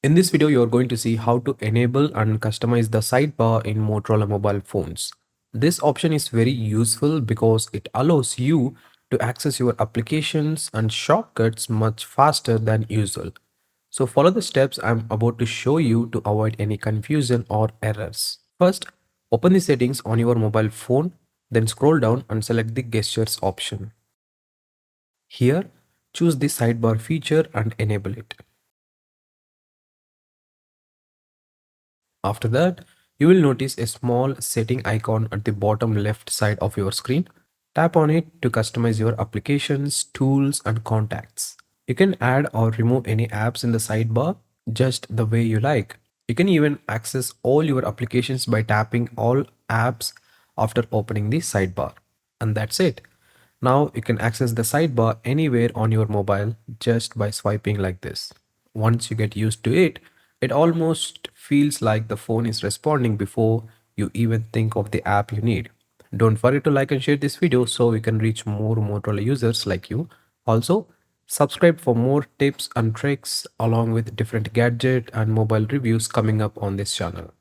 In this video, you are going to see how to enable and customize the sidebar in Motorola mobile phones. This option is very useful because it allows you to access your applications and shortcuts much faster than usual. So follow the steps I'm about to show you to avoid any confusion or errors. First, open the settings on your mobile phone, then scroll down and select the gestures option. Here, choose the sidebar feature and enable it. After that, you will notice a small setting icon at the bottom left side of your screen. Tap on it to customize your applications, tools, and contacts. You can add or remove any apps in the sidebar just the way you like. You can even access all your applications by tapping all apps after opening the sidebar. And that's it. Now you can access the sidebar anywhere on your mobile just by swiping like this. Once you get used to it, it almost feels like the phone is responding before you even think of the app you need. Don't forget to like and share this video so we can reach more Motorola users like you. Also, subscribe for more tips and tricks along with different gadget and mobile reviews coming up on this channel.